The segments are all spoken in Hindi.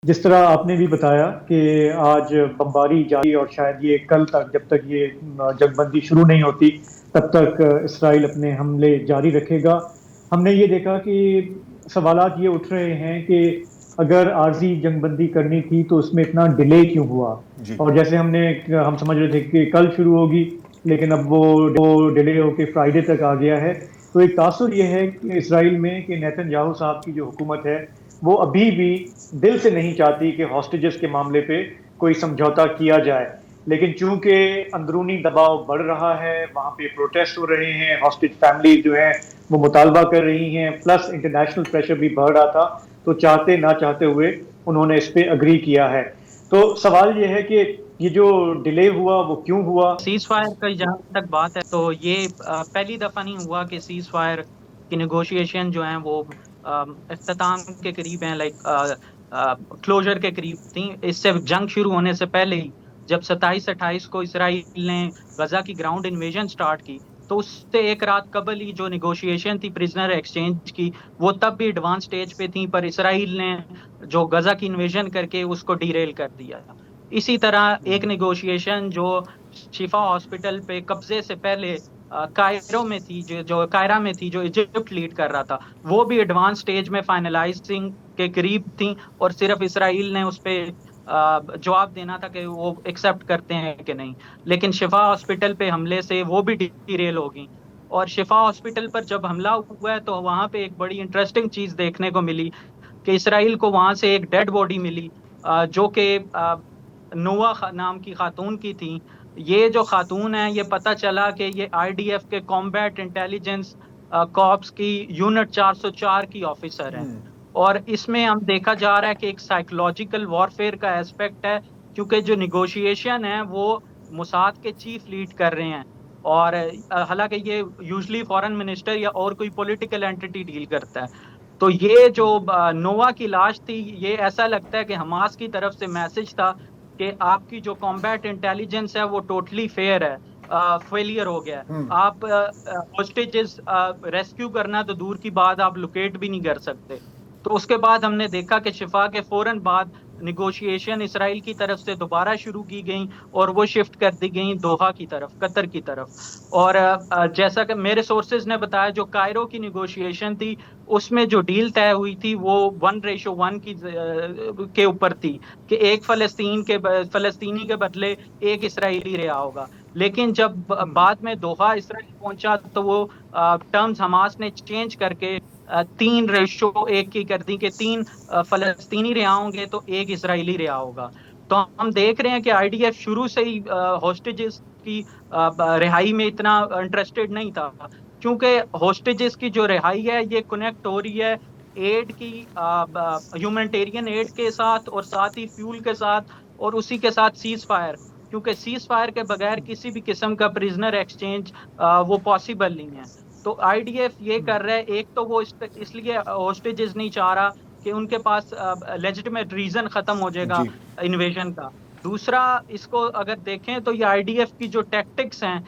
जिस तरह आपने भी बताया कि आज बमबारी जारी और शायद ये कल तक जब तक ये जंगबंदी शुरू नहीं होती तब तक इसराइल अपने हमले जारी रखेगा। हमने ये देखा कि सवालात ये उठ रहे हैं कि अगर आरजी जंगबंदी करनी थी तो उसमें इतना डिले क्यों हुआ। जी। और जैसे हम समझ रहे थे कि कल शुरू होगी, लेकिन अब वो डिले होके फ्राइडे तक आ गया है। तो एक तासुर ये है कि इसराइल में कि नेतन्याहू साहब की जो हुकूमत है वो अभी भी दिल से नहीं चाहती कि हॉस्टेजेस के मामले पे कोई समझौता किया जाए। लेकिन चूंकि अंदरूनी दबाव बढ़ रहा है, वहां पे प्रोटेस्ट हो रहे हैं, हॉस्टेज फैमिली जो है वो मुतालबा कर रही हैं, प्लस इंटरनेशनल प्रेशर भी बढ़ रहा था, तो चाहते ना चाहते हुए उन्होंने इस पे अग्री किया है। तो सवाल ये है कि ये जो डिले हुआ वो क्यों हुआ। सीज फायर की जहां तक बात है तो ये पहली दफा नहीं हुआ कि सीज फायर की नेगोशिएशन जो है वो इख्तिताम के करीब है, लाइक क्लोजर के करीब थी। इससे जंग शुरू होने से पहले ही जब 27-28 को इसराइल ने गजा की ग्राउंड इन्वेजन स्टार्ट की, तो उससे एक रात कबल ही जो निगोशिएशन थी प्रिजनर एक्सचेंज की, वो तब भी एडवांस स्टेज पे थी, पर इसराइल ने जो गजा की इन्वेजन करके उसको डीरेल कर दिया। इसी तरह एक निगोशिएशन जो शिफा हॉस्पिटल पे कब्जे से पहले कायरो में थी, जो कायरा में थी, जो इजिप्ट लीड कर रहा था, वो भी एडवांस स्टेज में फाइनलाइजिंग के करीब थी। और सिर्फ इसराइल ने उस पे जवाब देना था कि वो एक्सेप्ट करते हैं कि नहीं। लेकिन शिफा हॉस्पिटल पे हमले से वो भी डिरेल हो गई। और शिफा हॉस्पिटल पर जब हमला हुआ है तो वहां पे एक बड़ी इंटरेस्टिंग चीज देखने को मिली कि इसराइल को वहां से एक डेड बॉडी मिली, जो कि नोआ नाम की खातून की थी। ये जो खातून है, ये पता चला कि ये आईडीएफ के कॉम्बैट इंटेलिजेंस कॉर्प्स की यूनिट 404 की ऑफिसर हैं। और इसमें हम देखा जा रहा है कि एक साइकोलॉजिकल वॉरफेयर का एस्पेक्ट है, क्योंकि जो निगोशिएशन है वो मोसाद के चीफ लीड कर रहे हैं। और हालांकि ये यूजली फॉरेन मिनिस्टर या और कोई पॉलिटिकल एंटिटी डील करता है। तो ये जो नोवा की लाश थी, ये ऐसा लगता है कि हमास की तरफ से मैसेज था कि आपकी जो कॉम्बैट इंटेलिजेंस है वो टोटली फेयर है, फेलियर हो गया है। आप होस्टेजेस रेस्क्यू करना तो दूर की बात, आप लोकेट भी नहीं कर सकते। तो उसके बाद हमने देखा कि शिफा के फौरन बाद निगोशिएशन इसराइल की तरफ से दोबारा शुरू की गई, और वो शिफ्ट कर दी गई दोहा की तरफ, कतर की तरफ। और जैसा कि मेरे सोर्सेज ने बताया, जो कायरो की निगोशिएशन थी उसमें जो डील तय हुई थी वो 1:1 की के ऊपर थी, कि एक फलस्तीनी के बदले एक इसराइली रिहा होगा। लेकिन जब बाद में दोहा इसराइल पहुंचा तो वो टर्म्स हमास ने चेंज करके 3:1 की कर दी, कि 3 फलस्तीनी रिहा होंगे तो एक इसराइली रिहा होगा। तो हम देख रहे हैं कि आईडीएफ शुरू से ही हॉस्टेजेस की रिहाई में इतना इंटरेस्टेड नहीं था, क्योंकि हॉस्टेजेस की जो रिहाई है ये कनेक्ट हो रही है एड की, ह्यूमैनिटेरियन एड के साथ, और साथ ही फ्यूल के साथ, और उसी के साथ सीज फायर। क्योंकि सीज फायर के बगैर किसी भी किस्म का प्रिजनर एक्सचेंज वो पॉसिबल नहीं है। तो आईडीएफ ये कर रहा है, एक तो वो इसलिए हॉस्टेजेस नहीं चाह रहा कि उनके पास लेजिटिमेट रीजन खत्म हो जाएगा जी। इन्वेजन का। दूसरा, इसको अगर देखें तो ये आईडीएफ की जो टैक्टिक्स हैं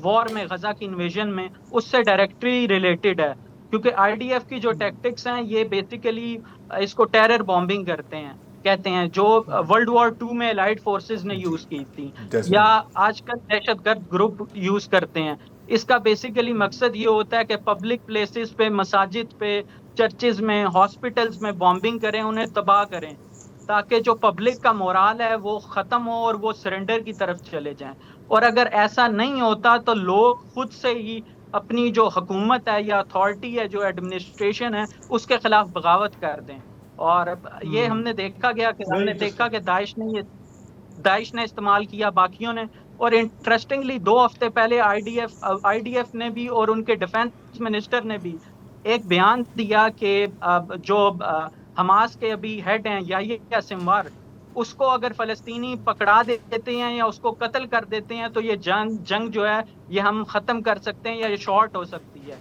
वॉर में, गजा की इन्वेजन में, उससे डायरेक्टली रिलेटेड है। क्योंकि आईडीएफ की जो टैक्टिक्स हैं ये बेसिकली इसको टेरर बॉम्बिंग करते हैं, कहते हैं, जो वर्ल्ड वॉर 2 में अलाइड फोर्सेस ने जी। यूज की थी, या डेफिनेटली। आजकल दहशतगर्द ग्रुप यूज करते हैं। इसका बेसिकली मकसद ये होता है कि पब्लिक प्लेसेस पे, मसाजिद पे, चर्चेज में, हॉस्पिटल्स में बॉम्बिंग करें, उन्हें तबाह करें, ताकि जो पब्लिक का मोराल है वो खत्म हो और वो सरेंडर की तरफ चले जाएं। और अगर ऐसा नहीं होता तो लोग खुद से ही अपनी जो हुकूमत है या अथॉरिटी है, जो एडमिनिस्ट्रेशन है, उसके खिलाफ बगावत कर दें। और ये वेरी हमने देखा इंटरेस्टिंग। कि दाइश ने इस्तेमाल किया, बाकियों ने। और इंटरेस्टिंगली 2 हफ्ते पहले आईडीएफ ने भी और उनके डिफेंस मिनिस्टर ने भी एक बयान दिया कि जो हमास के अभी हेड हैं याह्या सिंवार, उसको अगर फलस्तीनी पकड़ा देते हैं या उसको कत्ल कर देते हैं तो ये जंग जो है ये हम खत्म कर सकते हैं, या ये शॉर्ट हो सकती है।